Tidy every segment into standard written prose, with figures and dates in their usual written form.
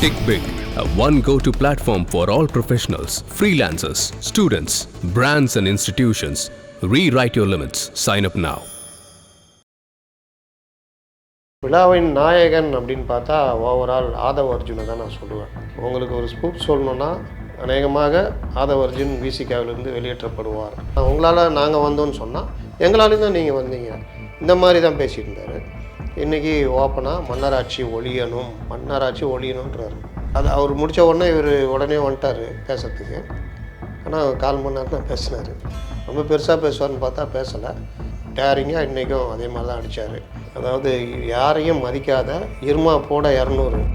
Tick Big, a one go-to platform for all professionals, freelancers, students, brands and institutions. Rewrite your limits. Sign up now. விழாவின் நாயகன் அப்படின்னு பார்த்தா overall Aadhav அர்ஜுனை தான் நான் சொல்லுவேன். உங்களுக்கு ஒரு ஸ்கூப் சொல்லணுன்னா அநேகமாக ஆதவ் அர்ஜுன் விசிகாவிலிருந்து வெளியேற்றப்படுவார். உங்களால் நாங்கள் வந்தோன்னு சொன்னால் எங்களாலேயும் தான் நீங்கள் வந்தீங்க, இந்த மாதிரி தான் பேசிட்டு இருந்தார். இன்றைக்கி ஓப்பனாக மன்னராட்சி ஒழியணுன்றார். அது அவர் முடித்த உடனே இவர் உடனே வந்துட்டார் பேசுறதுக்கு. ஆனால் 4 மணி நேரம் தான் பேசினார். ரொம்ப பெருசாக பேசுவார்னு பார்த்தா பேசலை. டேரிங்காக இன்றைக்கும் அதே மாதிரி தான் அடித்தார். அதாவது யாரையும் மதிக்காத இருமா போட 200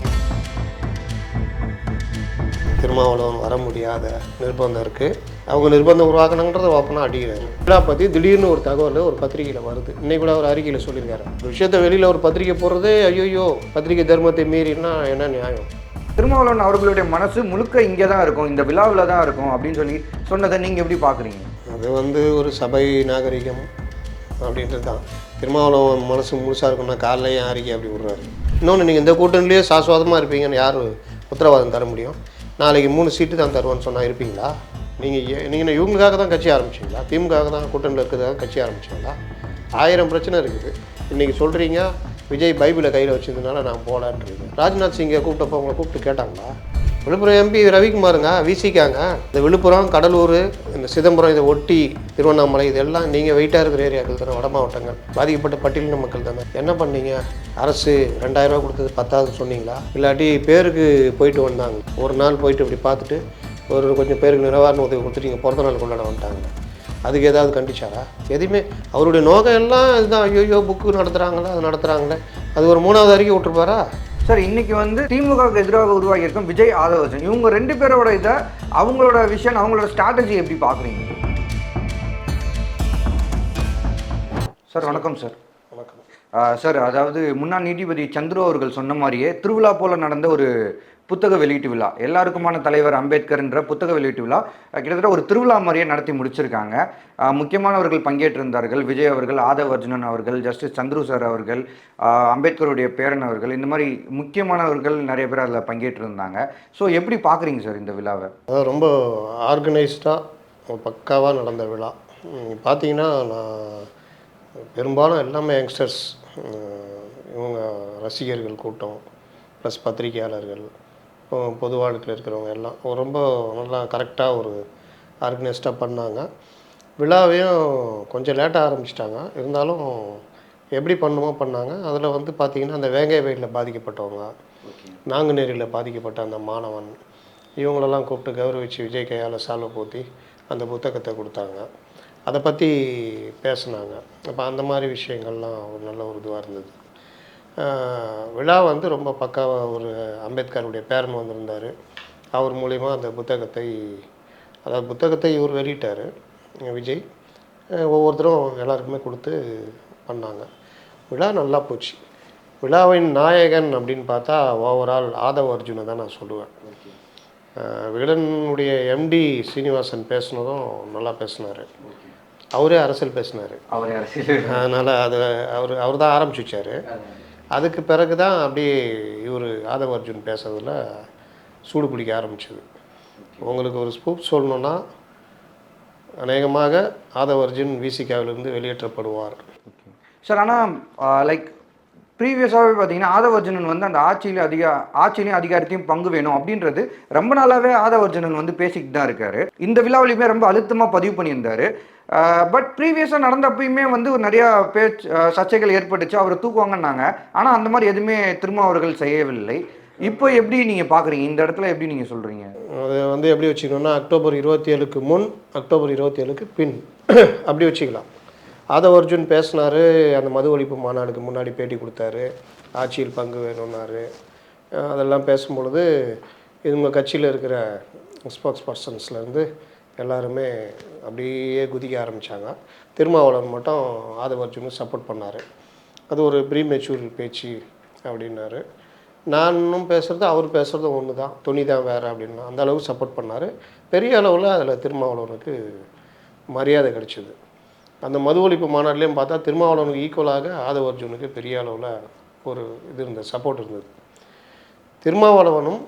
திருமாவளவன் வர முடியாத நிர்பந்தம் இருக்குது. அவங்க நிர்பந்தம் உருவாக்கணுன்றதை ஓப்பனாக அடிக்கிறாரு. விழா பற்றி திடீர்னு ஒரு தகவல் ஒரு பத்திரிகையில் வருது. இன்னைக்கு கூட ஒரு அறிக்கையில் சொல்லியிருக்காரு. ஒரு விஷயத்தை வெளியில் ஒரு பத்திரிகை போடுறதே ஐயோ பத்திரிகை தர்மத்தை மீறினா என்ன நியாயம்? திருமாவளவன் அவர்களுடைய மனசு முழுக்க இங்கே தான் இருக்கும், இந்த விழாவில் தான் இருக்கும் அப்படின்னு சொல்லி சொன்னதை நீங்கள் எப்படி பார்க்குறீங்க? அது ஒரு சபை நாகரிகம் அப்படின்றது தான். திருமாவளவன் மனசு முழுசாக இருக்குன்னா காலையும் அறிக்கை அப்படி விடுறாரு. இன்னொன்று, நீங்கள் இந்த கூட்டணிலேயே சாஸ்வதமாக இருப்பீங்கன்னு யார் உத்தரவாதம் தர முடியும்? நாளைக்கு 3 சீட்டு தான் தருவான்னு சொன்னால் இருப்பீங்களா? நீங்கள் இவங்களுக்காக தான் கட்சி ஆரம்பிச்சிங்களா? திமுக தான் கூட்டணியில் இருக்கிறதுக்காக கட்சி ஆரம்பிச்சிங்களா? 1000 பிரச்சனை இருக்குது. இன்றைக்கி சொல்கிறீங்க விஜய் பைபிளை கையில் வச்சதுனால நான் போகலான்றது. ராஜ்நாத் சிங்கை கூப்பிட்டப்போ அவங்களை கூப்பிட்டு கேட்டாங்களா? விழுப்புரம் எம்பி ரவிக்குமாருங்க விசிக்காங்க. இந்த விழுப்புரம், கடலூர், இந்த சிதம்பரம், இதை ஒட்டி திருவண்ணாமலை, இதெல்லாம் நீங்கள் வெயிட்டாக இருக்கிற ஏரியாக்கள் தானே, வட மாவட்டங்கள், பாதிக்கப்பட்ட பட்டியலின மக்கள் தானே. என்ன பண்ணீங்க? அரசு 2000 ரூபா கொடுத்தது 10,000 சொன்னீங்களா? இல்லாட்டி பேருக்கு போயிட்டு வந்தாங்க, ஒரு நாள் போயிட்டு இப்படி பார்த்துட்டு கொஞ்சம் பேருக்கு நிவாரண உதவி கொடுத்துட்டு நீங்கள் பிறந்த நாள் கொண்டாட வந்துட்டாங்க. அதுக்கு ஏதாவது கண்டிச்சாரா? எதுவுமே. அவருடைய நோக்கம் எல்லாம் இதுதான். ஐயோ புக்கு நடத்துகிறாங்களே, அது நடத்துகிறாங்களே, அது ஒரு 3வது அறிக்கை விட்டுருப்பாரா? சார், இன்னைக்கு திமுகவுக்கு எதிராக உருவாகி இருக்கும் விஜய், ஆதவ் அர்ஜுன், இவங்க 2 பேரோட இதை, அவங்களோட விஷயம், அவங்களோட ஸ்ட்ராட்டஜி எப்படி பார்க்குறீங்க? சார் வணக்கம். சார் வணக்கம். சார், அதாவது முன்னாள் நீதிபதி சந்துரு அவர்கள் சொன்ன மாதிரியே திருவிழா போல் நடந்த ஒரு புத்தக வெளியீட்டு விழா, எல்லாருக்குமான தலைவர் அம்பேத்கர்ன்ற புத்தக வெளியீட்டு விழா கிட்டத்தட்ட ஒரு திருவிழா மாதிரியே நடத்தி முடிச்சிருக்காங்க. முக்கியமானவர்கள் பங்கேற்றிருந்தார்கள். விஜய் அவர்கள், ஆதவ் அர்ஜுனன் அவர்கள், ஜஸ்டிஸ் சந்துரு சார் அவர்கள், அம்பேத்கருடைய பேரன் அவர்கள், இந்த மாதிரி முக்கியமானவர்கள் நிறைய பேர் அதில் பங்கேற்றிருந்தாங்க. ஸோ எப்படி பார்க்குறீங்க சார் இந்த விழாவை? அது ரொம்ப ஆர்கனைஸ்டாக பக்காவாக நடந்த விழா. பார்த்தீங்கன்னா நான் பெரும்பாலும் எல்லாமே யங்ஸ்டர்ஸ், இவங்க ரசிகர்கள் கூட்டம், ப்ளஸ் பத்திரிகையாளர்கள், பொது வாழ்க்கையில் இருக்கிறவங்க எல்லாம் ரொம்ப நல்லா கரெக்டாக ஒரு ஆர்கனைஸ்டாக பண்ணாங்க. விழாவையும் கொஞ்சம் லேட்டாக ஆரம்பிச்சிட்டாங்க, இருந்தாலும் எப்படி பண்ணுமோ பண்ணாங்க. அதில் பார்த்திங்கன்னா அந்த வேங்கை வயலில் பாதிக்கப்பட்டவங்க, நாங்குநேரியில் பாதிக்கப்பட்ட அந்த மாணவன், இவங்களெல்லாம் கூப்பிட்டு கௌரவிச்சு விஜய் கையால் சால்வை போற்றி அந்த புத்தகத்தை கொடுத்தாங்க. அதை பற்றி பேசுனாங்க. அப்போ அந்த மாதிரி விஷயங்கள்லாம் ஒரு நல்ல ஒரு இதுவாக இருந்தது. விழா ரொம்ப பக்காவாக ஒரு அம்பேத்கருடைய பேரன் வந்திருந்தார். அவர் மூலிமா அந்த புத்தகத்தை இவர் வெளியிட்டார் விஜய். ஒவ்வொருத்தரும் எல்லாருக்குமே கொடுத்து பண்ணாங்க. விழா நல்லா போச்சு. விழாவின் நாயகன் அப்படின்னு பார்த்தா ஓவரால் ஆதவ் அர்ஜுனை தான் நான் சொல்லுவேன். விகடனுடைய எம்டி சீனிவாசன் பேசுனதும் நல்லா பேசினார். அவரே அரசியல் பேசினார். அதனால் அவர் தான் ஆரம்பிச்சு வச்சார். அதுக்கு பிறகு தான் அப்படியே இவர் ஆதவ் அர்ஜுன் பேசுறதுல சூடு பிடிக்க ஆரம்பிச்சது. உங்களுக்கு ஒரு ஸ்கூப் சொல்லணுன்னா அநேகமாக ஆதவ் அர்ஜுன் விசிகாவிலிருந்து வெளியேற்றப்படுவார். சார், ஆனால் லைக் ப்ரீவியஸாகவே பார்த்தீங்கன்னா ஆதவ் அர்ஜுனன் அந்த ஆட்சியிலையும் அதிகாரத்தையும் பங்கு வேணும் அப்படின்றது ரொம்ப நாளாகவே ஆதவ் அர்ஜுனன் பேசிக்கிட்டு தான் இருக்காரு. இந்த விழாவிலையுமே ரொம்ப அழுத்தமாக பதிவு பண்ணியிருந்தார். பட் ப்ரீவியஸாக நடந்தப்பயுமே ஒரு நிறையா சர்ச்சைகள் ஏற்பட்டுச்சு, அவரை தூக்குவாங்கன்னாங்க. ஆனால் அந்த மாதிரி எதுவுமே திரும்ப அவர்கள் செய்யவில்லை. இப்போ எப்படி நீங்கள் பார்க்குறீங்க? இந்த இடத்துல எப்படி நீங்கள் சொல்கிறீங்க? அது எப்படி வச்சுக்கணுன்னா, அக்டோபர் 27க்கு முன், அக்டோபர் 27க்கு பின் அப்படி வச்சுக்கலாம். ஆதவ் அர்ஜுன் பேசினார். அந்த மது ஒழிப்பு மாநாடுக்கு முன்னாடி பேட்டி கொடுத்தாரு. ஆட்சியில் பங்கு வேணும்னாரு. அதெல்லாம் பேசும்பொழுது இவங்க கட்சியில் இருக்கிற ஸ்போக்ஸ் பர்சன்ஸ்லேருந்து எல்லாருமே அப்படியே குதிக்க ஆரம்பித்தாங்க. திருமாவளவன் மட்டும் ஆதவ் அர்ஜுனுக்கு சப்போர்ட் பண்ணார். அது ஒரு ப்ரீமெச்சூர் பேச்சு அப்படின்னாரு. நானும் பேசுகிறது அவர் பேசுகிறதும் ஒன்று தான், துணி தான் வேறு அப்படின்னா அந்த அளவுக்கு சப்போர்ட் பண்ணார். பெரிய அளவில் அதில் திருமாவளவனுக்கு மரியாதை கிடைச்சிது. அந்த மது ஒழிப்பு மாநாட்டிலையும் பார்த்தா திருமாவளவனுக்கு ஈக்குவலாக ஆதவ் அர்ஜுனுக்கு பெரிய அளவில் ஒரு இது இருந்தது, சப்போர்ட் இருந்தது. திருமாவளவனும்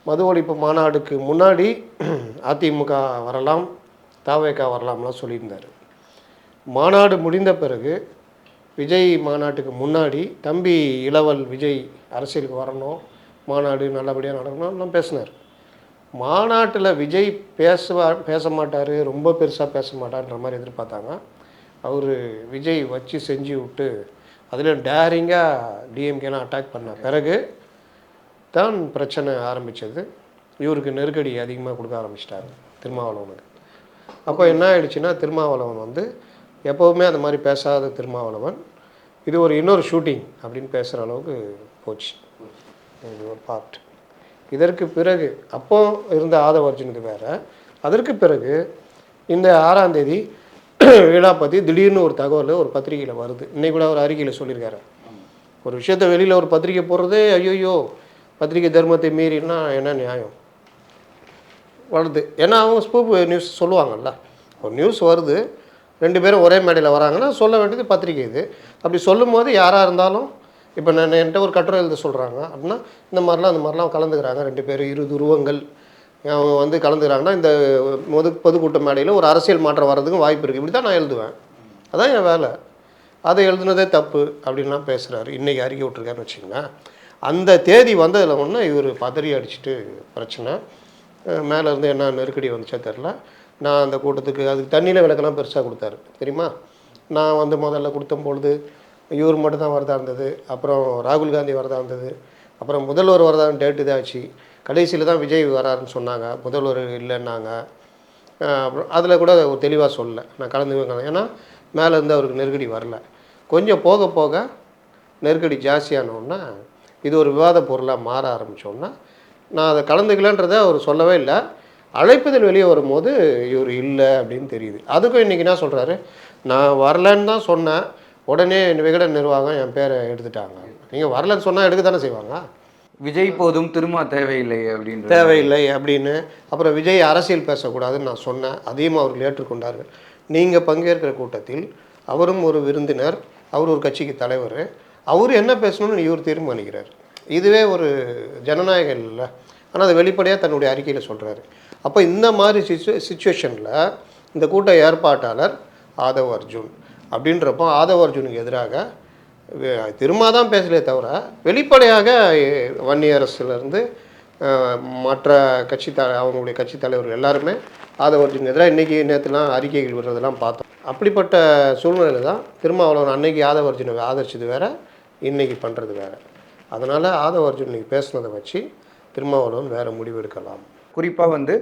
மது ஒழிப்பு மாநாடுக்கு முன்னாடி அதிமுக வரலாம், தவேக வரலாம்லாம் சொல்லியிருந்தார். மாநாடு முடிந்த பிறகு விஜய் மாநாட்டுக்கு முன்னாடி தம்பி இளவல் விஜய் அரசியலுக்கு வரணும், மாநாடு நல்லபடியாக நடக்கணும்லாம் பேசினார். மாநாட்டில் விஜய் பேச மாட்டார், ரொம்ப பெருசாக பேச மாட்டார்ன்ற மாதிரி எதிர்பார்த்தாங்க. அவர் விஜய் வச்சு செஞ்சு விட்டு அதில் டேரிங்காக டிஎம்கேலாம் அட்டாக் பண்ண பிறகு தான் பிரச்சனை ஆரம்பித்தது. இவருக்கு நெருக்கடி அதிகமாக கொடுக்க ஆரம்பிச்சிட்டாரு திருமாவளவனுக்கு. அப்போ என்ன ஆயிடுச்சுன்னா, திருமாவளவன் வந்து எப்போவுமே அந்த மாதிரி பேசாத திருமாவளவன் இது ஒரு இன்னொரு ஷூட்டிங் அப்படின்னு பேசுகிற அளவுக்கு போச்சு. இது ஒரு பார்ட். இதற்கு பிறகு அப்போ இருந்த ஆதவ அர்ஜுனுக்கு வேறு. அதற்கு பிறகு இந்த 6ஆம் தேதி விழா பற்றி திடீர்னு ஒரு தகவல் ஒரு பத்திரிகையில் வருது. இன்னைக்கு கூட ஒரு அறிக்கையில் சொல்லியிருக்காரு. ஒரு விஷயத்தை வெளியில் ஒரு பத்திரிக்கை போடுறதே ஐயோ பத்திரிகை தர்மத்தை மீறினா என்ன நியாயம் வருது. ஏன்னா அவங்க ஸ்பூப் நியூஸ் சொல்லுவாங்கல்ல, ஒரு நியூஸ் வருது 2 பேரும் ஒரே மேடையில் வராங்கன்னா சொல்ல வேண்டியது பத்திரிகை. இது அப்படி சொல்லும் போது யாராக இருந்தாலும் இப்போ நான் என்கிட்ட ஒரு கட்டுரை எழுத சொல்கிறாங்க அப்படின்னா இந்த மாதிரிலாம் அந்த மாதிரிலாம் கலந்துக்கிறாங்க 2 பேர் 2 துருவங்கள் அவங்க வந்து கலந்துக்கிறாங்கன்னா இந்த பொதுக்கூட்ட மேடையில் ஒரு அரசியல் மாற்றம் வர்றதுக்கும் வாய்ப்பு இருக்குது. இப்படி தான் நான் எழுதுவேன், அதான் என் வேலை. அதை எழுதுனதே தப்பு அப்படின்லாம் பேசுகிறாரு. இன்றைக்கி அறிக்கை விட்ருக்காருன்னு வச்சுக்கோங்களேன். அந்த தேதி வந்ததில் ஒன்று இவர் பதறி அடிச்சுட்டு பிரச்சனை மேலேருந்து என்ன நெருக்கடி வந்துச்சா தெரில. நான் அந்த கூட்டத்துக்கு அதுக்கு தண்ணியில் விளக்கெல்லாம் பெருசாக கொடுத்தாரு தெரியுமா. நான் வந்து முதல்ல கொடுத்தும் பொழுது இவர் மட்டும் தான் வரதா இருந்தது, அப்புறம் ராகுல் காந்தி வரதா இருந்தது, அப்புறம் முதல்வர் வரதான் டேட் இதாச்சு. கடைசியில் தான் விஜய் வராருன்னு சொன்னாங்க, முதல்வர் இல்லைன்னாங்க. அப்புறம் அதில் கூட ஒரு தெளிவாக சொல்லலை, நான் கலந்துக்குவேன். ஏன்னா மேலேருந்து அவருக்கு நெருக்கடி வரல. கொஞ்சம் போக போக நெருக்கடி ஜாஸ்தியானோன்னா இது ஒரு விவாத பொருளாக மாற ஆரம்பித்தோன்னா நான் அதை கலந்துக்கலன்றதை அவர் சொல்லவே இல்லை. அழைப்புதல் வெளியே வரும்போது இவர் இல்லை அப்படின்னு தெரியுது. அதுக்கும் இன்றைக்கி என்ன சொல்கிறாரு, நான் வரலன்னு தான் சொன்னேன், உடனே விகடன் நிர்வாகம் என் பேரை எடுத்துட்டாங்க. நீங்கள் வரலன்னு சொன்னால் எடுக்க தானே செய்வாங்க. விஜய் போதும் திரும்ப தேவையில்லை அப்படின்னு தேவையில்லை அப்படின்னு. அப்புறம் விஜய் அரசியல் பேசக்கூடாதுன்னு நான் சொன்னேன், அதையும் அவர்கள் ஏற்றுக்கொண்டார்கள். நீங்கள் பங்கேற்கிற கூட்டத்தில் அவரும் ஒரு விருந்தினர், அவர் ஒரு கட்சிக்கு தலைவர், அவர் என்ன பேசணும்னு இவர் தீர்மானிக்கிறார். இதுவே ஒரு ஜனநாயகம் இல்லை. ஆனால் அதை வெளிப்படையாக தன்னுடைய அறிக்கையில் சொல்கிறாரு. அப்போ இந்த மாதிரி சிச்சுவேஷனில் இந்த கூட்ட ஏற்பாட்டாளர் ஆதவ அர்ஜுன் அப்படின்றப்போ ஆதவ அர்ஜுனுக்கு எதிராக திரும்ப தான் பேசலே தவிர வெளிப்படையாக வன்னியரசுலேருந்து மற்ற அவங்களுடைய கட்சி தலைவர்கள் எல்லாருமே ஆதவ அர்ஜுனுக்கு எதிராக இன்றைக்கி நேற்றுலாம் அறிக்கைகள் விடுறதெல்லாம் பார்த்தோம். அப்படிப்பட்ட சூழ்நிலையில் தான் திருமாவளவன் அன்னைக்கு ஆதவ அர்ஜுனை ஆதரிச்சது வேறு, இன்றைக்கி பண்ணுறது வேறு. அதனால் ஆதவ அர்ஜுன் இன்றைக்கி பேசுனதை வச்சு திருமாவளவன் வேறு முடிவு எடுக்கலாம். குறிப்பாக வந்து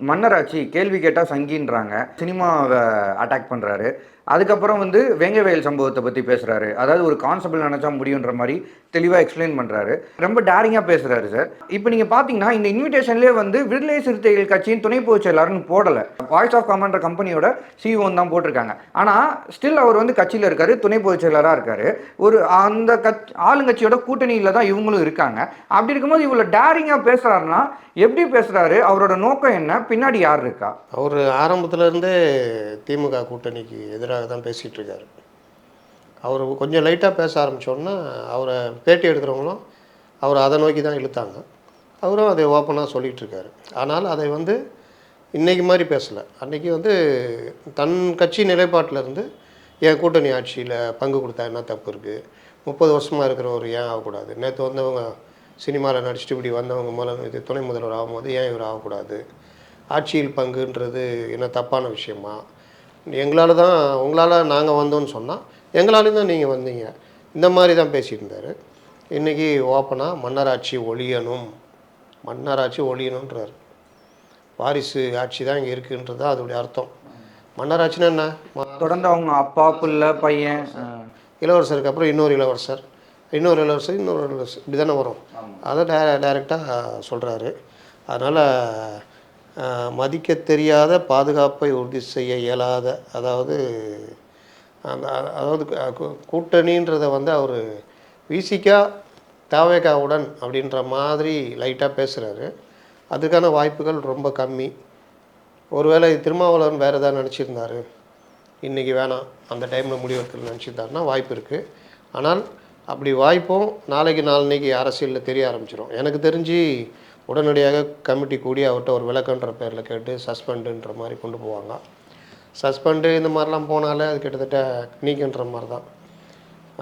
மன்னராட்சி கேள்வி கேட்டால் சங்கின்றாங்க, சினிமாவை அட்டாக் பண்ணுறாரு. அதுக்கப்புறம் வந்து வேங்கவேல் சம்பவத்தை பற்றி பேசுகிறாரு. அதாவது ஒரு கான்ஸ்டபிள் நினச்சா முடியுன்ற மாதிரி தெளிவாக எக்ஸ்பிளைன் பண்ணுறாரு. ரொம்ப டேரிங்காக பேசுகிறாரு சார். இப்போ நீங்கள் பார்த்தீங்கன்னா இந்த இன்விடேஷன்லேயே வந்து விடுதலை சிறுத்தைகள் கட்சியின் துணை பொதுச் செயலாளர்னு போடலை, வாய்ஸ் ஆஃப் காமன்ற கம்பெனியோட சிஇஓன்னு தான் போட்டிருக்காங்க. ஆனால் ஸ்டில் அவர் வந்து கட்சியில் இருக்கார், துணை பொதுச் செயலாளராக இருக்கார். ஒரு அந்த ஆளுங்கட்சியோட கூட்டணியில் தான் இவங்களும் இருக்காங்க. அப்படி இருக்கும்போது இவ்வளோ டேரிங்காக பேசுகிறாருன்னா எப்படி பேசுகிறாரு, அவரோட நோக்கம் என்ன, பின்னாடி யார் இருக்கா? அவர் ஆரம்பத்துலேருந்தே திமுக கூட்டணிக்கு எதிராக தான் பேசிகிட்டு இருக்காரு. அவர் கொஞ்சம் லைட்டாக பேச ஆரம்பித்தோன்னா அவரை பேட்டி எடுக்கிறவங்களும் அவர் அதை நோக்கி தான் இழுத்தாங்க. அவரும் அதை ஓப்பனாக சொல்லிகிட்டு இருக்காரு. ஆனால் அதை வந்து இன்றைக்கி மாதிரி பேசலை. அன்றைக்கி வந்து தன் கட்சி நிலைப்பாட்டிலேருந்து என் கூட்டணி ஆட்சியில் பங்கு கொடுத்தா என்ன தப்பு இருக்குது, 30 வருஷமாக இருக்கிறவர் ஏன் ஆகக்கூடாது, நேற்று வந்தவங்க சினிமாவில் நடிச்சுட்டு இப்படி வந்தவங்க இது துணை முதல்வர் ஆகும்போது ஏன் இவர் ஆகக்கூடாது, ஆட்சியில் பங்குன்றது என்ன தப்பான விஷயமா, எங்களால் தான் உங்களால் நாங்கள் வந்தோன்னு சொன்னால் எங்களாலேயும் தான் நீங்கள் வந்தீங்க, இந்த மாதிரி தான் பேசிகிட்டு இருந்தார். இன்றைக்கி ஓப்பனாக மன்னராட்சி ஒழியணுன்றார். வாரிசு ஆட்சி தான் இங்கே இருக்குன்றது தான் அதோடைய அர்த்தம். மன்னராட்சின்னா என்ன, தொடர்ந்து அவங்க அப்பா பிள்ளை பையன் இளவரசருக்கு அப்புறம் இன்னொரு இளவரசர் இப்படி தானே வரும். அதை டைரெக்டாக சொல்கிறாரு. அதனால் மதிக்க தெரியாத பாதுகாப்பை உறுதி செய்ய இயலாத, அதாவது கூட்டணின்றதை வந்து அவர் விசிகா தவேகாவுடன் அப்படின்ற மாதிரி லைட்டாக பேசுகிறாரு. அதுக்கான வாய்ப்புகள் ரொம்ப கம்மி. ஒருவேளை திருமாவளவன் வேறு எதாவது நினச்சிருந்தார், இன்றைக்கி வேணாம் அந்த டைமில் முடிவெடுத்து நினச்சிருந்தாருன்னா வாய்ப்பு இருக்குது. ஆனால் அப்படி வாய்ப்பும் நாளைக்கு நாளன்னைக்கு அரசியலில் தெரிய ஆரம்பிச்சிடும். எனக்கு தெரிஞ்சு உடனடியாக கமிட்டி கூடி அவர்கிட்ட ஒரு விளக்கன்ற பேரில் கேட்டு சஸ்பெண்டுன்ற மாதிரி கொண்டு போவாங்க. சஸ்பெண்டு இந்த மாதிரிலாம் போனாலே அது கிட்டத்தட்ட நீக்கன்ற மாதிரி தான்,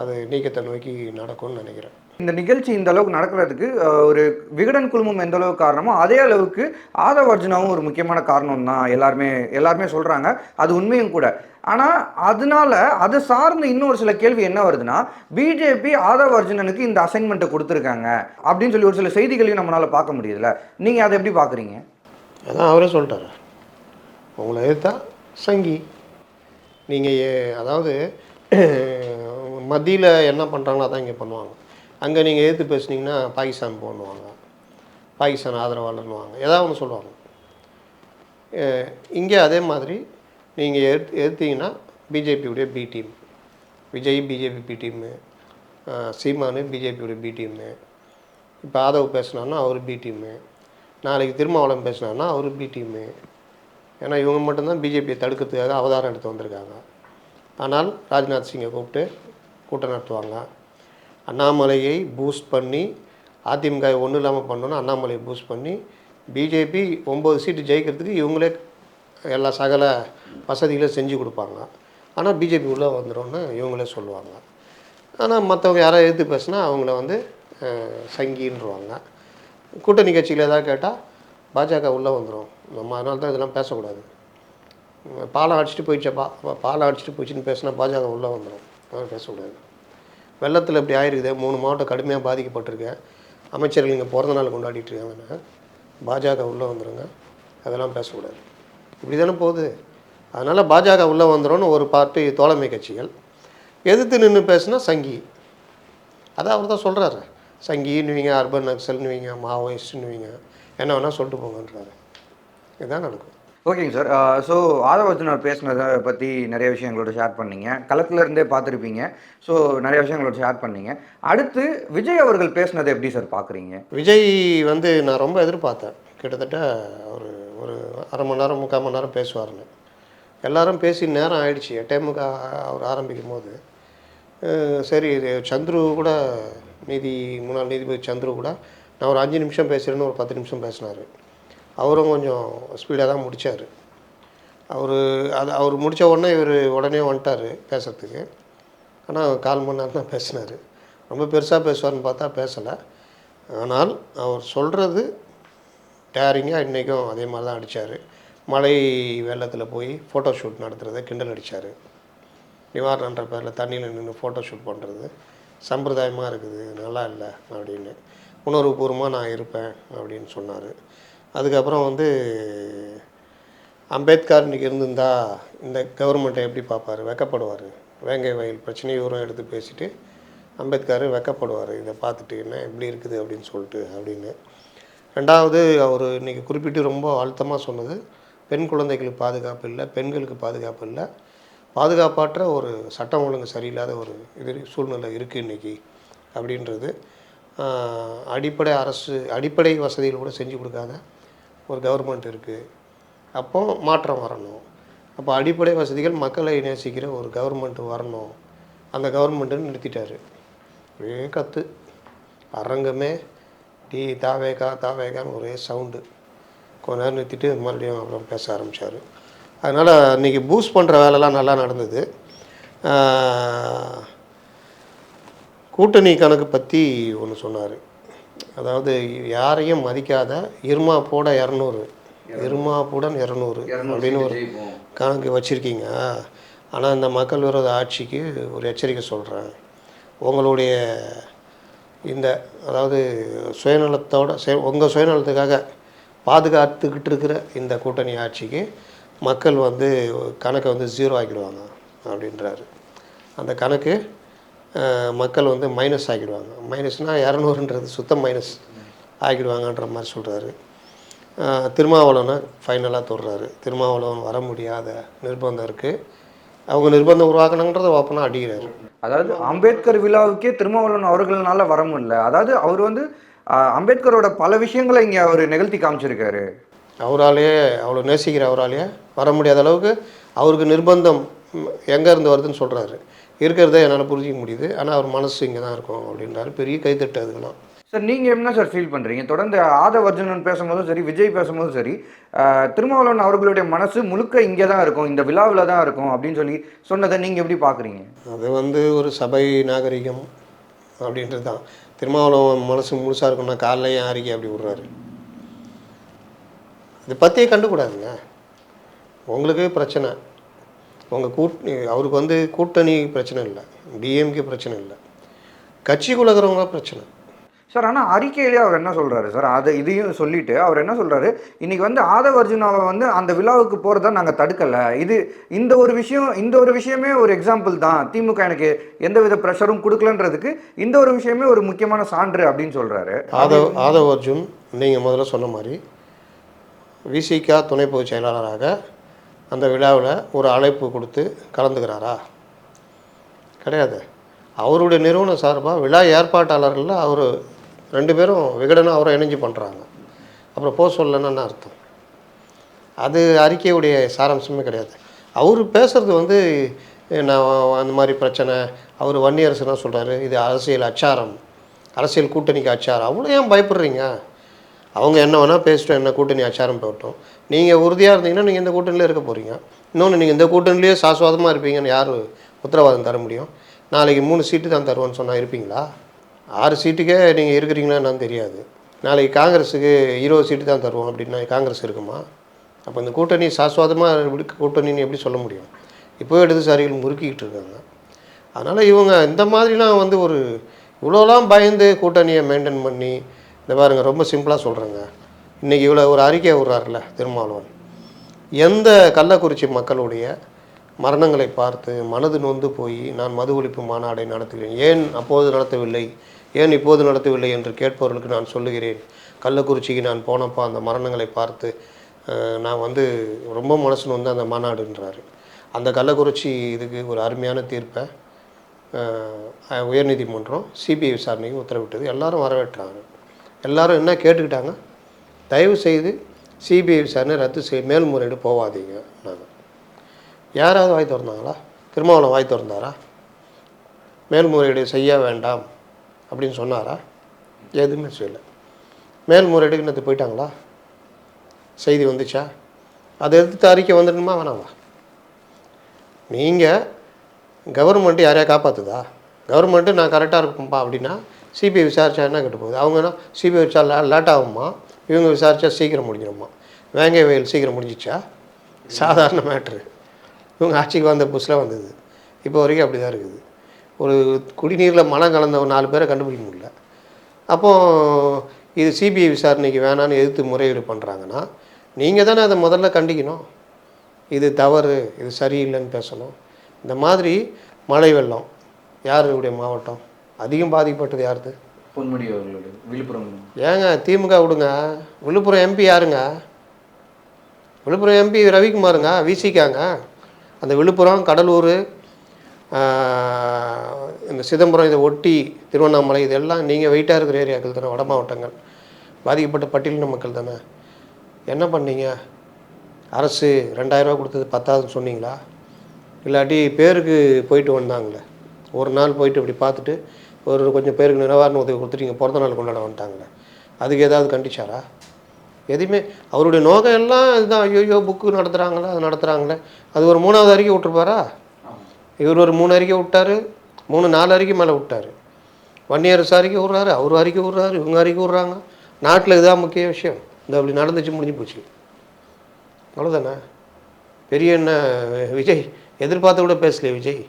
அது நீக்கத்தை நோக்கி நடக்கும்னு நினைக்கிறேன். இந்த நிகழ்ச்சி இந்த அளவுக்கு நடக்கிறதுக்கு ஒரு விகடன் குழுமம் எந்த அளவுக்கு காரணமோ அதே அளவுக்கு ஆதவ் அர்ஜுனாவும் ஒரு முக்கியமான காரணம் தான் எல்லாருமே சொல்கிறாங்க. அது உண்மையும் கூட. ஆனால் அதனால அதை சார்ந்து இன்னொரு சில கேள்வி என்ன வருதுன்னா, பிஜேபி ஆதவ் அர்ஜுனனுக்கு இந்த அசைன்மெண்ட்டை கொடுத்துருக்காங்க அப்படின்னு சொல்லி ஒரு சில செய்திகளையும் நம்மளால் பார்க்க முடியுதுல்ல. நீங்கள் அதை எப்படி பார்க்குறீங்க? அதான் அவரே சொல்லிட்டார், உங்களை எதிர்த்தா சங்கி. நீங்கள் அதாவது மத்தியில் என்ன பண்ணுறாங்களோ அதான் இங்கே பண்ணுவாங்க. அங்கே நீங்கள் எதிர்த்து பேசுனீங்கன்னா பாகிஸ்தான் பண்ணுவாங்க, பாகிஸ்தான் ஆதரவாளர்னுவாங்க, ஏதாவது ஒன்று சொல்லுவாங்க. இங்கே அதே மாதிரி நீங்கள் எதிர்த்தீங்கன்னா பிஜேபியுடைய B team, Vijay BJP B team, Seeman பிஜேபியுடைய பி டீமு, இப்போ ஆதவ் பேசினான்னா அவர் பி டீமு, நாளைக்கு திருமாவளவன் பேசினான்னா அவர் பி டீமு. ஏன்னா இவங்க மட்டும்தான் பிஜேபியை தடுக்கிறதுக்காக அவதாரம் எடுத்து வந்திருக்காங்க. ஆனால் ராஜ்நாத் சிங்கை கூப்பிட்டு கூட்டம் நடத்துவாங்க. அண்ணாமலையை பூஸ்ட் பண்ணி அதிமுக ஒன்றும் இல்லாமல் பண்ணோன்னா அண்ணாமலையை பூஸ்ட் பண்ணி பிஜேபி 9 சீட்டு ஜெயிக்கிறதுக்கு இவங்களே எல்லா சகல வசதிகளும் செஞ்சு கொடுப்பாங்க. ஆனால் பிஜேபி உள்ளே வந்துடும்னு இவங்களே சொல்லுவாங்க. ஆனால் மற்றவங்க யாராவது எதிர்த்து பேசுனா அவங்கள வந்து சங்கின்றுவாங்க. கூட்டணி கட்சியில் ஏதாவது கேட்டால் பாஜக உள்ளே வந்துடும், நம்ம அதனால தான் இதெல்லாம் பேசக்கூடாது. பாலம் அடிச்சுட்டு போயிடுச்சப்பா, பாலம் அடிச்சுட்டு போயிடுச்சுன்னு பேசினா பாஜக உள்ளே வந்துடும், அதெல்லாம் பேசக்கூடாது. வெள்ளத்தில் இப்படி ஆயிருக்குது, 3 மாவட்டம் கடுமையாக பாதிக்கப்பட்டிருக்கேன், அமைச்சர்கள் இங்கே பிறந்த நாள் கொண்டாடிட்டு இருக்காங்கன்னா பாஜக உள்ளே வந்துடுங்க, அதெல்லாம் பேசக்கூடாது. இப்படி தானே போகுது. அதனால் பாஜக உள்ளே வந்துடும்னு ஒரு பார்ட்டி தோழமை கட்சிகள் எதிர்த்து நின்று பேசுனா சங்கி. அதான் அவர் தான் சொல்கிறாரு, சங்கின்னுவீங்க, அர்பன் நக்சல்னுவீங்க, மாவோயிஸ்ட்னுவீங்க, என்ன வேணால் சொல்லிட்டு போங்கன்றாரு. இதுதான் நடக்கும். ஓகேங்க சார். ஸோ ஆதவ் அர்ஜுனர் பேசினதை பற்றி நிறைய விஷயங்களோட ஷேர் பண்ணீங்க, களத்தில் இருந்தே பார்த்துருப்பீங்க. ஸோ நிறைய விஷயங்களோட ஷேர் பண்ணீங்க. அடுத்து விஜய் அவர்கள் பேசினதை எப்படி சார் பார்க்குறீங்க? விஜய் வந்து நான் ரொம்ப எதிர்பார்த்தேன், கிட்டத்தட்ட ஒரு அரை மணி நேரம் 3/4 மணி நேரம் பேசுவார்னு. எல்லாரும் பேசி நேரம் ஆயிடுச்சு, 8:30 அவர் ஆரம்பிக்கும் போது. சரி சந்துரு கூட முன்னாள் நீதிபதி சந்துரு கூட நான் ஒரு 5 நிமிஷம் பேசுகிறேன்னு ஒரு 10 நிமிஷம் பேசினார். அவரும் கொஞ்சம் ஸ்பீடாக தான் முடித்தார். அவர் முடித்த உடனே இவர் உடனே வந்துட்டார் பேசுகிறதுக்கு. ஆனால் 1/4 மணி நேரம் தான் பேசினார். ரொம்ப பெருசாக பேசுவார்னு பார்த்தா பேசலை. ஆனால் அவர் சொல்கிறது டேரிங்காக இன்றைக்கும் அதே மாதிரி தான் அடித்தார். மழை வெள்ளத்தில் போய் ஃபோட்டோ ஷூட் நடத்துகிறத கிண்டல் அடித்தார். நிவாரணன்ற பேரில் தண்ணியில் நின்று ஃபோட்டோ ஷூட் பண்ணுறது சம்பிரதாயமாக இருக்குது, நல்லா இல்லை அப்படின்னு. உணர்வுபூர்வமாக நான் இருப்பேன் அப்படின்னு சொன்னார். அதுக்கப்புறம் வந்து அம்பேத்கர் இன்றைக்கி இருந்திருந்தா இந்த கவர்மெண்ட்டை எப்படி பார்ப்பார், வெக்கப்படுவார். வேங்கை வயல் பிரச்சனையை இவரும் எடுத்து பேசிவிட்டு அம்பேத்கர் வெக்கப்படுவார், இதை பார்த்துட்டு என்ன எப்படி இருக்குது அப்படின்னு சொல்லிட்டு அப்படின்னு. ரெண்டாவது அவர் இன்றைக்கி குறிப்பிட்டு ரொம்ப அழுத்தமாக சொன்னது, பெண் குழந்தைகளுக்கு பாதுகாப்பு இல்லை, பெண்களுக்கு பாதுகாப்பு இல்லை, பாதுகாப்பற்ற ஒரு சட்டம் ஒழுங்கு சரியில்லாத ஒரு சூழ்நிலை இருக்குது இன்றைக்கி அப்படின்றது. அடிப்படை வசதிகள் கூட செஞ்சு கொடுக்காத ஒரு கவர்மெண்ட் இருக்குது. அப்போ மாற்றம் வரணும். அப்போ அடிப்படை வசதிகள் மக்களை நேசிக்கிற ஒரு கவர்மெண்ட் வரணும். அந்த கவர்மெண்ட்டுன்னு நிறுத்திட்டார். ஒரே கற்று அரங்கமே தாவேகான்னு ஒரே சவுண்டு. கொஞ்ச நேரம் நிறுத்திட்டு மறுபடியும் அப்புறம் பேச ஆரம்பித்தார். அதனால் இன்றைக்கி பூஸ்ட் பண்ணுற வேலைலாம் நல்லா நடந்தது. கூட்டணி கணக்கு பற்றி ஒன்று சொன்னார். அதாவது யாரையும் மதிக்காத இருமாப்போட 200 இருமாப்புடன் 200 அப்படின்னு ஒரு கணக்கு வச்சுருக்கீங்க. ஆனால் இந்த மக்கள் விரோத ஆட்சிக்கு ஒரு எச்சரிக்கை சொல்கிறேன். உங்களுடைய இந்த அதாவது உங்கள் சுயநலத்துக்காக பாதுகாத்துக்கிட்டு இருக்கிற இந்த கூட்டணி ஆட்சிக்கு மக்கள் வந்து கணக்கை வந்து 0 ஆக்கிடுவாங்க அப்படின்றாரு. அந்த கணக்கு மக்கள் வந்து மைனஸ் ஆக்கிடுவாங்க. மைனஸ்னால் 200ன்றது சுத்தம் மைனஸ் ஆக்கிடுவாங்கன்ற மாதிரி சொல்கிறாரு. திருமாவளவனை ஃபைனலாக தொடுறாரு. திருமாவளவன் வர முடியாத நிர்பந்தம் இருக்குது, அவங்க நிர்பந்தம் உருவாக்கணுன்றதை ஓப்பனாக அடிக்கிறாரு. அதாவது அம்பேத்கர் விழாவுக்கே திருமாவளவன் அவர்களால வர முடியல. அதாவது அவர் வந்து அம்பேத்கரோட பல விஷயங்களை இங்கே அவர் நிகழ்த்தி காமிச்சிருக்காரு. அவராலேயே அவ்வளோ நேசிக்கிற அவராலேயே வர முடியாத அளவுக்கு அவருக்கு நிர்பந்தம் எங்கேருந்து வருதுன்னு சொல்கிறாரு. இருக்கிறத என்னால் புரிஞ்சிக்க முடியுது, ஆனால் அவர் மனசு இங்கே தான் இருக்கும் அப்படின்றாரு. பெரிய கைத்தட்டு அதுக்கெல்லாம். சார் நீங்கள் என்ன சார் ஃபீல் பண்ணுறீங்க? தொடர்ந்து ஆதவ் அர்ஜுனன் பேசும்போதும் சரி, விஜய் பேசும்போதும் சரி, திருமாவளவன் அவர்களுடைய மனசு முழுக்க இங்கே தான் இருக்கும், இந்த விழாவில் தான் இருக்கும் அப்படின்னு சொல்லி சொன்னதை நீங்கள் எப்படி பார்க்குறீங்க? அது ஒரு சபை நாகரிகம் அப்படின்றது தான். திருமாவளவன் மனசு முழுசாக இருக்கும்னா காலைல ஏன் அறிக்கை அப்படி விட்றாரு? இதை பற்றியே கண்டுக்கூடாதுங்க. உங்களுக்கு பிரச்சனை, உங்கள் அவருக்கு கூட்டணி பிரச்சனை இல்லை, டிஎம்கே பிரச்சனை இல்லை, கட்சிக்குள்ள இருக்கிறவங்க பிரச்சனை. சார் ஆனால் அறிக்கையிலே அவர் என்ன சொல்கிறாரு சார், அதை இதையும் சொல்லிவிட்டு அவர் என்ன சொல்கிறாரு, இன்றைக்கி ஆதவ் அர்ஜுனாவை அந்த விழாவுக்கு போகிறத நாங்கள் தடுக்கலை, இந்த ஒரு விஷயமே ஒரு எக்ஸாம்பிள் தான், திமுக எனக்கு எந்தவித ப்ரெஷரும் கொடுக்கலன்றதுக்கு இந்த ஒரு விஷயமே ஒரு முக்கியமான சான்று அப்படின்னு சொல்கிறாரு ஆதவ் அர்ஜுன். நீங்கள் முதல்ல சொன்ன மாதிரி விசிகா துணை பொதுச் செயலாளராக அந்த விழாவில் ஒரு அழைப்பு கொடுத்து கலந்துக்கிறாரா? கிடையாது. அவருடைய நிறுவன சார்பாக விழா ஏற்பாட்டாளர்களில் அவர் 2 பேரும் விகடனும் அவரை இணைஞ்சு பண்ணுறாங்க. அப்புறம் போக சொல்லணுன்னு அர்த்தம். அது அறிக்கையுடைய சாராம்சமே கிடையாது. அவர் பேசுகிறது நான் அந்த மாதிரி பிரச்சனை, அவர் வன்னியரசு தான் சொல்கிறாரு, இது அரசியல் அச்சாரம், அரசியல் கூட்டணிக்கு அச்சாரம். அவ்வளோ ஏன் பயப்படுறீங்க? அவங்க என்ன வேணால் பேசிட்டோம், என்ன கூட்டணி அச்சாரம் போட்டோம். நீங்கள் உறுதியாக இருந்தீங்கன்னா நீங்கள் இந்த கூட்டணியில் இருக்க போகிறீங்க. இன்னொன்று, நீங்கள் இந்த கூட்டணிலேயே சாஸ்வதமாக இருப்பீங்கன்னு யார் உத்தரவாதம் தர முடியும்? நாளைக்கு 3 சீட்டு தான் தருவேன்னு சொன்னால் இருப்பீங்களா? 6 சீட்டுக்கே நீங்கள் இருக்கிறீங்களா என்னன்னு தெரியாது. நாளைக்கு காங்கிரஸுக்கு 20 சீட்டு தான் தருவோம் அப்படின்னா காங்கிரஸ் இருக்குமா? அப்போ இந்த கூட்டணி சாஸ்வதமாக கூட்டணின்னு எப்படி சொல்ல முடியும்? இப்போவே இடதுசாரிகள் முறுக்கிக்கிட்டு இருக்காங்க. அதனால் இவங்க இந்த மாதிரிலாம் ஒரு இவ்வளோலாம் பயந்து கூட்டணியை மெயின்டைன் பண்ணி, இந்த பாருங்கள், ரொம்ப சிம்பிளாக சொல்கிறேங்க. இன்றைக்கி இவ்வளோ ஒரு அறிக்கை விட்றாருல திருமாவளவன், எந்த கள்ளக்குறிச்சி மக்களுடைய மரணங்களை பார்த்து மனது நொந்து போய் நான் மது ஒழிப்பு மாநாடை நடத்துகிறேன், ஏன் அப்போது நடத்தவில்லை, ஏன் இப்போது நடத்தவில்லை என்று கேட்பவர்களுக்கு நான் சொல்லுகிறேன், கள்ளக்குறிச்சிக்கு நான் போனப்போ அந்த மரணங்களை பார்த்து நான் ரொம்ப மனசு நொந்து அந்த மாநாடுன்றாரு. அந்த கள்ளக்குறிச்சி இதுக்கு ஒரு அருமையான தீர்ப்பை உயர்நீதிமன்றம் சிபிஐ விசாரணைக்கு உத்தரவிட்டது. எல்லாரும் வரவேற்றாங்க. எல்லாரும் என்ன கேட்டுக்கிட்டாங்க? தயவு செய்து சிபிஐ விசாரணை ரத்து மேல்முறையீடு போகாதீங்க. நாங்கள் யாராவது வாய் திறந்தாங்களா? திருமாவளவன் வாய் திறந்தாரா? மேல்முறையீடு செய்ய வேண்டாம் அப்படின்னு சொன்னாரா? எதுவுமே செய்யலை. மேல்முறையீடுக்கு நேற்று போயிட்டாங்களா? செய்தி வந்துச்சா? அதை எதிர்த்து அறிக்கை வந்துடணுமா வேணாமா? நீங்கள் கவர்மெண்ட்டு யாரையா காப்பாற்றுதா? கவர்மெண்ட்டு நான் கரெக்டாக இருக்கும்பா அப்படின்னா சிபிஐ விசாரிச்சா என்ன கெட்டு போகுது? அவங்க என்ன சிபிஐ விசாரிச்சா லேட் ஆகுமா? இவங்க விசாரித்தா சீக்கிரம் முடிஞ்சிடுமா? வேங்கை வயல் சீக்கிரம் முடிஞ்சிச்சா? சாதாரண மேட்ரு. இவங்க ஆட்சிக்கு வந்த புதுசில் வந்தது. இப்போ வரைக்கும் அப்படி தான் இருக்குது. ஒரு குடிநீரில் மனம் கலந்த ஒரு 4 பேரை கண்டுபிடிக்க முடியல. அப்போது இது சிபிஐ விசாரணைக்கு வேணான்னு எதிர்த்து முறையீடு பண்ணுறாங்கன்னா நீங்கள் தானே அதை முதல்ல கண்டிக்கணும். இது தவறு, இது சரியில்லைன்னு பேசணும். இந்த மாதிரி மழை வெள்ளம் யாருடைய மாவட்டம் அதிகம் பாதிக்கப்பட்டது? யாருது? பொன்முடி அவர்களுடைய விழுப்புரம். ஏங்க திமுக விடுங்க, விழுப்புரம் எம்பி யாருங்க? விழுப்புரம் எம்பி ரவிக்குமாருங்க, விசிக்காங்க. அந்த விழுப்புரம், கடலூர், இந்த சிதம்பரம், இதை ஒட்டி திருவண்ணாமலை, இதெல்லாம் நீங்கள் வெயிட்டாக இருக்கிற ஏரியாக்கள் தானே, வட மாவட்டங்கள், பாதிக்கப்பட்ட பட்டியலின மக்கள் தானே. என்ன பண்ணீங்க? அரசு 2000 ரூபா கொடுத்தது 10,000 சொன்னீங்களா? இல்லாட்டி பேருக்கு போயிட்டு வந்தாங்களே, ஒரு நாள் போயிட்டு இப்படி பார்த்துட்டு கொஞ்சம் பேருக்கு நிவாரண உதவி கொடுத்துட்டு பிறந்த நாள் கொண்டாட வந்துட்டாங்களே, அதுக்கு ஏதாவது கண்டிச்சாரா? எதுவுமே. அவருடைய நோக்கம் எல்லாம் இதுதான். ஐயோ புக்கு நடத்துகிறாங்களே, அது நடத்துகிறாங்களே. அது ஒரு 3வது அறிக்கை விட்டுருப்பாரா? இவர் ஒரு 3 அறிக்கை விட்டார், 3-4 அறிக்கை மேலே விட்டார். வன்னியரசு அறிக்கை விட்றாரு, அவர் அறிக்கை விட்றாரு, இவங்க அறிக்கை விட்றாங்க. நாட்டில் இதுதான் முக்கிய விஷயம். இந்த அப்படி நடந்துச்சு, முடிஞ்சு போச்சு, அவ்வளோதானே. பெரிய என்ன விஜய் எதிர்பார்த்த கூட பேசலையே. விஜய்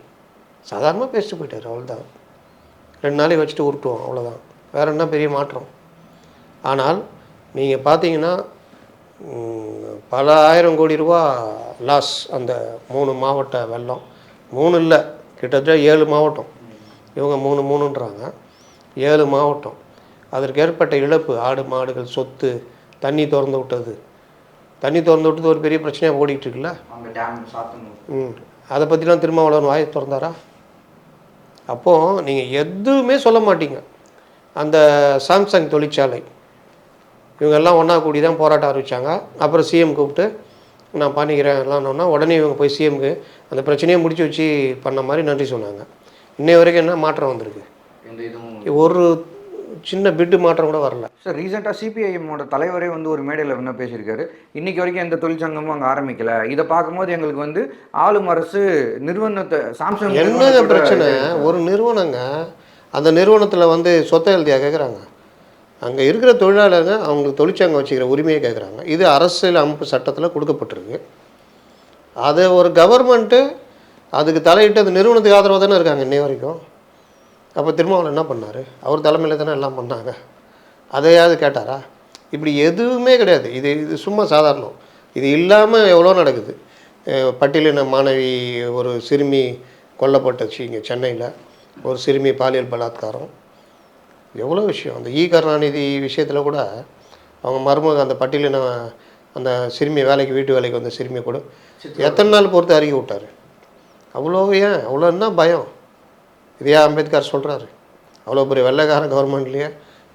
சாதாரணமாக பேசிட்டு போயிட்டார், அவ்வளோதான். 2 நாளைக்கு வச்சுட்டு உருட்டுவோம், அவ்வளோதான். வேறு என்ன பெரிய மாற்றம்? ஆனால் நீங்கள் பார்த்தீங்கன்னா பல 1000 கோடி ரூபா லாஸ் அந்த 3 மாவட்ட வெள்ளம். 3 இல்லை, கிட்டத்தட்ட 7 மாவட்டம். இவங்க 3-3ன்றாங்க. 7 மாவட்டம். அதற்கு ஏற்பட்ட இழப்பு, ஆடு மாடுகள் சொத்து, தண்ணி திறந்து விட்டது. தண்ணி திறந்து விட்டது ஒரு பெரிய பிரச்சனையாக ஓடிக்கிட்டு இருக்குல்ல. அதை பற்றிலாம் திருமாவளவன் வாய் திறந்தாரா? அப்போது நீங்கள் எதுவுமே சொல்ல மாட்டீங்க. அந்த சாம்சங் தொழிற்சாலை இவங்கெல்லாம் ஒன்றா கூடி தான் போராட்டம் அறிவித்தாங்க. அப்புறம் சிஎம் கூப்பிட்டு நான் பண்ணிக்கிறேன் எல்லாம்னா உடனே இவங்க போய் சிஎம்க்கு அந்த பிரச்சனையை முடிச்சு வச்சு பண்ண மாதிரி நன்றி சொன்னாங்க. இன்னை வரைக்கும் என்ன மாற்றம் வந்திருக்கு? ஒரு சின்ன பிட்டு மாற்றம் கூட வரல. சார் ரீசெண்டாக சிபிஐஎம்மோட தலைவரே வந்து ஒரு மேடையில் என்ன பேசியிருக்காரு, இன்னைக்கு வரைக்கும் எந்த தொழிற்சங்கமும் அங்கே ஆரம்பிக்கல, இதை பார்க்கும்போது எங்களுக்கு வந்து ஆளும் அரசு நிறுவனத்தை சாம்சங் என்னங்க பிரச்சனை, ஒரு நிறுவனங்க அந்த நிறுவனத்தில் வந்து சொத்தை எழுதியாக கேட்குறாங்க. அங்கே இருக்கிற தொழிலாளர்கள் அவங்களுக்கு தொழிற்சங்கம் வச்சுக்கிற உரிமையை கேட்குறாங்க. இது அரசியல் அமைப்பு சட்டத்தில் கொடுக்கப்பட்டிருக்கு. அதை ஒரு கவர்மெண்ட்டு அதுக்கு தலையிட்டு அந்த நிறுவனத்துக்கு ஆதரவாக தானே இருக்காங்க இன்னை வரைக்கும். அப்போ திருமாவளவன் என்ன பண்ணார்? அவர் தலைமையில் தானே எல்லாம் பண்ணாங்க. அதையாவது கேட்டாரா? இப்படி எதுவுமே கிடையாது. இது சும்மா சாதாரணம். இது இல்லாமல் எவ்வளோ நடக்குது. பட்டியலின மாணவி ஒரு சிறுமி கொல்லப்பட்டுச்சு இங்கே சென்னையில், ஒரு சிறுமி பாலியல் பலாத்காரம், எவ்வளோ விஷயம். அந்த கருணாநிதி விஷயத்தில் கூட அவங்க மருமக அந்த பட்டியலின அந்த சிறுமி வேலைக்கு வீட்டு வேலைக்கு வந்த சிறுமியை கூட எத்தனை நாள் பொறுத்து அறிக்கை விட்டார். அவ்வளோ ஏன் அவ்வளோ என்ன பயம்? இதையா அம்பேத்கர் சொல்கிறாரு. அவ்வளோ பெரிய வெள்ளைக்கார கவர்மெண்ட்லேயே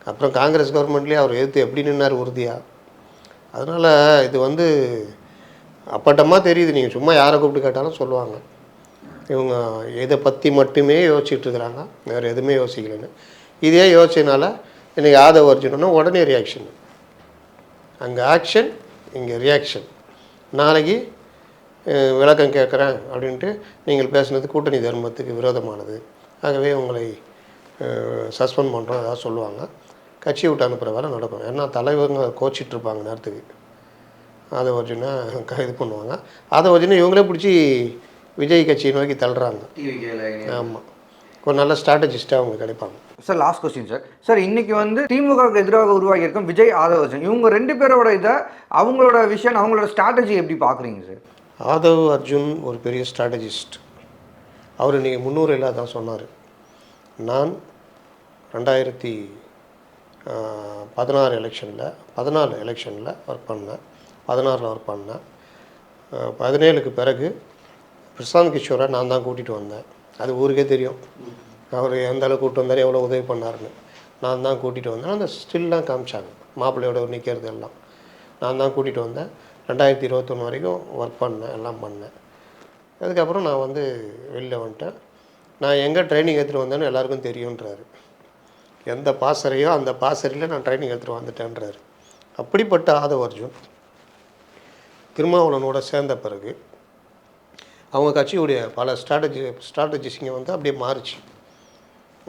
அப்புறம் காங்கிரஸ் கவர்மெண்ட்லேயே அவர் எதிர்த்து எப்படி நின்னார் உறுதியாக. அதனால் இது வந்து அப்பட்டமாக தெரியுது. நீங்கள் சும்மா யாரை கூப்பிட்டு கேட்டாலும் சொல்லுவாங்க இவங்க இதை பற்றி மட்டுமே யோசிச்சுட்டு இருக்கிறாங்க, வேறு எதுவுமே யோசிக்கலைன்னு. இதே யோசிச்சனால இன்றைக்கி ஆதவ அர்ஜுனன்னா உடனே ரியாக்ஷன். அங்கே ஆக்ஷன், இங்கே ரியாக்ஷன். நாளைக்கு விளக்கம் கேட்குறேன் அப்படின்ட்டு நீங்கள் பேசுனது கூட்டணி தர்மத்துக்கு விரோதமானது, ஆகவே உங்களை சஸ்பெண்ட் பண்ணுறோம் ஏதாவது சொல்லுவாங்க. கட்சி விட்டு அனுப்புகிற வேலை நடக்கும். ஏன்னா தலைவருங்க கோச்சிட்ருப்பாங்க நேரத்துக்கு. அதை வச்சுன்னா இது பண்ணுவாங்க. அதை வச்சுன்னா இவங்களே பிடிச்சி விஜய் கட்சியை நோக்கி தள்ளுறாங்க. ஆமாம், ஒரு நல்ல ஸ்ட்ராட்டஜிஸ்ட்டாக அவங்க கிடைப்பாங்க. Sir last question sir. Sir இன்னைக்கு வந்து திமுகவுக்கு எதிராக உருவாகியிருக்கும் விஜய் ஆதவ் அர்ஜுன், இவங்க 2 பேரோட இதை அவங்களோட விஷயம் அவங்களோட ஸ்ட்ராட்டஜி எப்படி பார்க்குறீங்க சார்? ஆதவ் அர்ஜுன் ஒரு பெரிய ஸ்ட்ராட்டஜிஸ்ட். அவர் இன்றைக்கி 300 தான் சொன்னார். நான் 2016 எலெக்ஷனில் 14 எலெக்ஷனில் ஒர்க் பண்ணேன், 16 ஒர்க் பண்ணேன். 17க்கு பிறகு பிரசாந்த் கிஷோரை நான் தான் கூட்டிகிட்டு வந்தேன். அது ஊருக்கே தெரியும் அவர் எந்த அளவுக்கு கூப்பிட்டு வந்தார், எவ்வளோ உதவி பண்ணாருன்னு. நான் தான் கூட்டிகிட்டு வந்தேன். அந்த ஸ்டில்லாம் காமிச்சாங்க, மாப்பிள்ளையோட நிற்கிறது எல்லாம் நான் தான் கூட்டிகிட்டு வந்தேன். 2021 வரைக்கும் ஒர்க் பண்ணேன், எல்லாம் பண்ணேன். அதுக்கப்புறம் நான் வந்து வெளில வந்துட்டேன். நான் எங்கே ட்ரைனிங் எடுத்துகிட்டு வந்தேன்னு எல்லாருக்கும் தெரியுன்றாரு. எந்த பாசறையோ அந்த பாசறையில் நான் ட்ரைனிங் எடுத்துகிட்டு வந்துட்டேன்றாரு. அப்படிப்பட்ட ஆதவ் அர்ஜுன் திருமாவளவனோட சேர்ந்த பிறகு அவங்க கட்சியுடைய பல ஸ்ட்ராட்டஜிஸிங்க வந்து அப்படியே மாறிச்சு.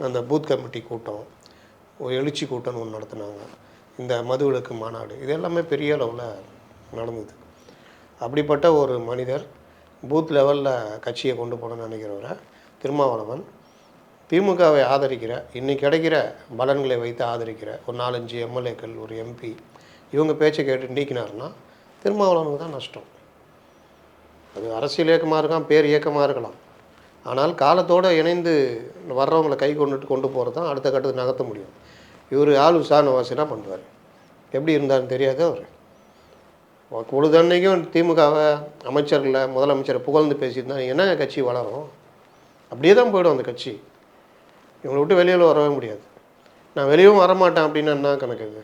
அந்த பூத் கமிட்டி கூட்டம், ஒரு எழுச்சி கூட்டம்னு ஒன்று நடத்துனாங்க, இந்த மதுவிலக்கு மாநாடு, இது எல்லாமே பெரிய அளவில் நடந்தது. அப்படிப்பட்ட ஒரு மனிதர் பூத் லெவலில் கட்சியை கொண்டு போகணும்னு நினைக்கிறவரை திருமாவளவன் திமுகவை ஆதரிக்கிற, இன்றைக்கி கிடைக்கிற பலன்களை வைத்து ஆதரிக்கிற ஒரு 4-5 எம்எல்ஏக்கள், ஒரு எம்பி, இவங்க பேச்சை கேட்டு நீக்கினார்னா திருமாவளவனுக்கு தான் நஷ்டம். அது அரசியல் இயக்கமாக இருக்கலாம், பேர் இயக்கமாக இருக்கலாம். ஆனால் காலத்தோடு இணைந்து வர்றவங்களை கை கொண்டு போகிறது தான் அடுத்த கட்டத்துக்கு நகர்த்த முடியும். இவர் ஆளு சாணவாசினா பண்ணுவார். எப்படி இருந்தாருன்னு தெரியாது. அவர் பொழுதன்னைக்கும் திமுகவை அமைச்சர்களை முதலமைச்சரை புகழ்ந்து பேசியிருந்தா என்னங்க கட்சி வளரும்? அப்படியே தான் போய்டும் அந்த கட்சி. இவங்களை விட்டு வெளியில் வரவே முடியாது. நான் வெளியவும் வரமாட்டேன் அப்படின்னு என்ன கணக்கு?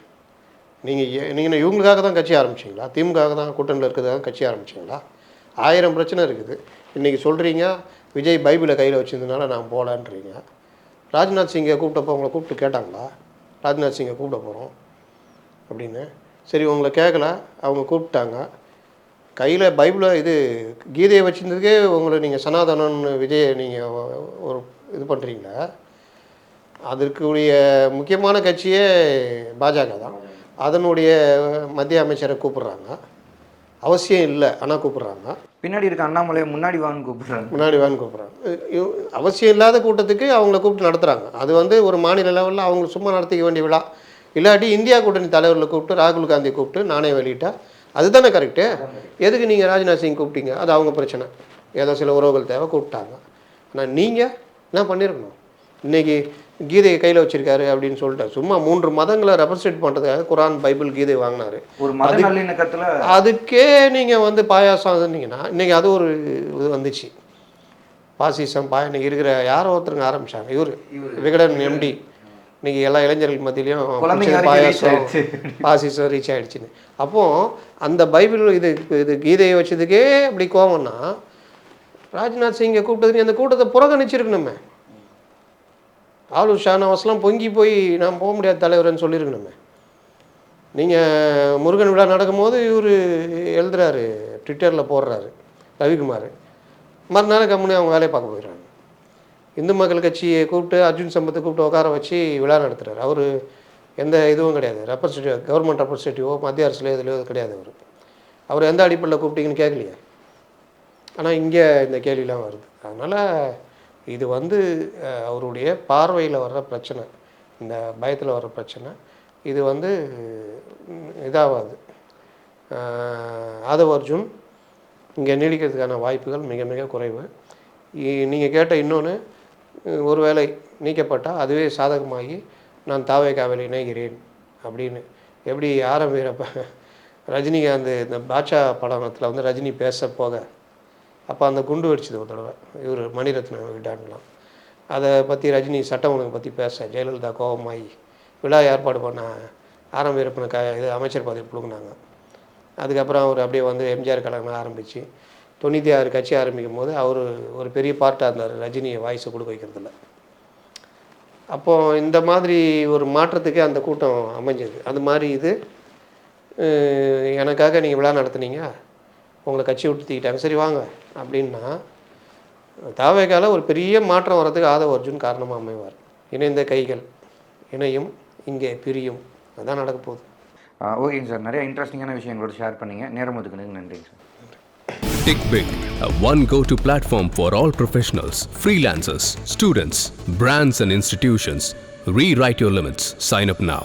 நீங்கள் இவங்களுக்காக தான் கட்சி ஆரம்பிச்சிங்களா? திமுகவுக்கு தான் கூட்டணியில் இருக்கிறதுக்காக கட்சி ஆரம்பிச்சிங்களா? 1000 பிரச்சனை இருக்குது. இன்றைக்கி சொல்கிறீங்க விஜய் பைபிளை கையில் வச்சுருந்ததுனால நான் போகலான்றீங்க. ராஜ்நாத் சிங்கை கூப்பிட்டப்போ உங்களை கூப்பிட்டு கேட்டாங்களா? ராஜ்நாத் சிங்கை கூப்பிட போகிறோம் அப்படின்னு. சரி, உங்களை கேட்கல, அவங்க கூப்பிட்டாங்க. கையில் பைபிளை கீதையை வச்சுருந்ததுக்கே உங்களை நீங்கள் சனாதனன்னு விஜயை நீங்கள் ஒரு இது பண்ணுறீங்களா? அதற்குரிய முக்கியமான கட்சியே பாஜக தான். அதனுடைய மத்திய அமைச்சரை கூப்பிட்றாங்க. அவசியம் இல்லை, ஆனால் கூப்பிட்றாங்க. பின்னாடி இருக்க அண்ணாமலையை முன்னாடி வான்னு கூப்பிட்றாங்க. அவசியம் இல்லாத கூட்டத்துக்கு அவங்கள கூப்பிட்டு நடத்துகிறாங்க. அது ஒரு மாநில லெவலில் அவங்க சும்மா நடத்திக்க வேண்டிய விழா. இல்லாட்டி இந்தியா கூட்டணி தலைவர்களை கூப்பிட்டு ராகுல் காந்தி கூப்பிட்டு நானே வெளியிட்டா அதுதானே கரெக்டு. எதுக்கு நீங்கள் ராஜ்நாத் சிங் கூப்பிட்டீங்க? அது அவங்க பிரச்சனை. ஏதோ சில உறவுகள் தேவை கூப்பிட்டாங்க. ஆனால் நீங்கள் என்ன பண்ணியிருக்கணும்? இன்றைக்கி கீதையை கையில் வச்சுருக்காரு அப்படின்னு சொல்லிட்டு சும்மா 3 மதங்களை ரெப்ரசன்ட் பண்ணுறதுக்காக குரான், பைபிள், கீதை வாங்கினார். ஒரு மத நல்லிணக்கத்தில் அதுக்கே நீங்கள் பாயாசம் இருந்தீங்கன்னா இன்றைக்கி அது ஒரு இது வந்துச்சு. பாசிசம் இன்னைக்கு இருக்கிற யாரோ ஒருத்தருங்க ஆரம்பித்தாங்க. இவர் விகடன் எம்டி. இன்றைக்கி எல்லா இளைஞர்கள் மத்தியிலையும் பாயாசம் பாசிசம் ரீச் ஆகிடுச்சின்னு. அப்போது அந்த பைபிள் இது கீதையை வச்சதுக்கே அப்படி கோவம்னா ராஜ்நாத் சிங்கை கூப்பிட்டது அந்த கூட்டத்தை புறக்கணிச்சிருக்கணுமே. ஆளூர் ஷானவாஸ்லாம் பொங்கி போய் நான் போக முடியாத தலைவர்னு சொல்லியிருக்கணுமே. நீங்கள் முருகன் விழா நடக்கும்போது இவர் எழுதுறாரு, ட்விட்டரில் போடுறாரு ரவிக்குமார். மறுநாள் கம்முனு அவங்க வேலையை பார்க்க போயிடுறாங்க. இந்து மக்கள் கட்சியை கூப்பிட்டு அர்ஜுன் சம்பத்தை கூப்பிட்டு உட்கார வச்சு விழா நடத்துகிறார். அவர் எந்த இதுவும் கிடையாது, ரெப்ரஸன்டேட்டிவ், கவர்மெண்ட் ரெப்ரஸன்டேட்டிவோ மத்திய அரசுலையோ இதுலையோ கிடையாது. அவர் எந்த அடிப்படையில் கூப்பிட்டீங்கன்னு கேட்கலையே. ஆனால் இங்கே இந்த கேள்விலாம் வருது. அதனால் இது அவருடைய பார்வையில் வர்ற பிரச்சனை, இந்த பயத்தில் வர்ற பிரச்சனை. இது இதாகாது. ஆதவ் அர்ஜுன் இங்கே நீடிக்கிறதுக்கான வாய்ப்புகள் மிக மிக குறைவு. நீங்கள் கேட்ட இன்னொன்று, ஒருவேளை நீக்கப்பட்டால் அதுவே சாதகமாகி நான் தாவேகாவில் இணைகிறேன் அப்படின்னு எப்படி ஆரம்பிக்கிறப்ப ரஜினிகாந்த் இந்த பாட்ஷா படத்தில் ரஜினி பேச போக அப்போ அந்த குண்டு வெடிச்சது ஒரு தடவை, இவர் மணிரத்ன விடான்லாம். அதை பற்றி ரஜினி சட்டம் ஒழுங்கு பற்றி பேச ஜெயலலிதா கோபமாகி விழா ஏற்பாடு பண்ண ஆரம்பிக்கிறப்பன இது அமைச்சர் பதவி பிடுங்கினாங்க. அதுக்கப்புறம் அவர் அப்படியே எம்ஜிஆர் கழகம் ஆரம்பித்து 96 கட்சி ஆரம்பிக்கும் போது அவர் ஒரு பெரிய பார்ட்டாக இருந்தார் ரஜினியை வாய்ஸை கொடுக்க வைக்கிறதில்ல. அப்போது இந்த மாதிரி ஒரு மாற்றத்துக்கு அந்த கூட்டம் அமைஞ்சது. அது மாதிரி இது எனக்காக நீங்கள் விழா நடத்துனீங்க, உங்களை கட்சி விட்டு தூக்கிட்டாங்க, சரி வாங்க அப்படின்னா தாவேகால ஒரு பெரிய மாற்றம் வர்றதுக்கு ஆதவ் அர்ஜுன் காரணமாக அமைவார். இணைந்த கைகள் இணையும், இங்கே பிரியும், அதுதான் நடக்க போகுது. ஓகேங்க சார், நிறைய இன்ட்ரெஸ்டிங்கான விஷயங்களோட ஷேர் பண்ணிங்க. நேரம் ஒதுக்குனதுக்கு நன்றிங்க sir. Tick Big, a one go-to platform for all professionals, freelancers, students, brands and institutions. Rewrite your limits. Sign up now.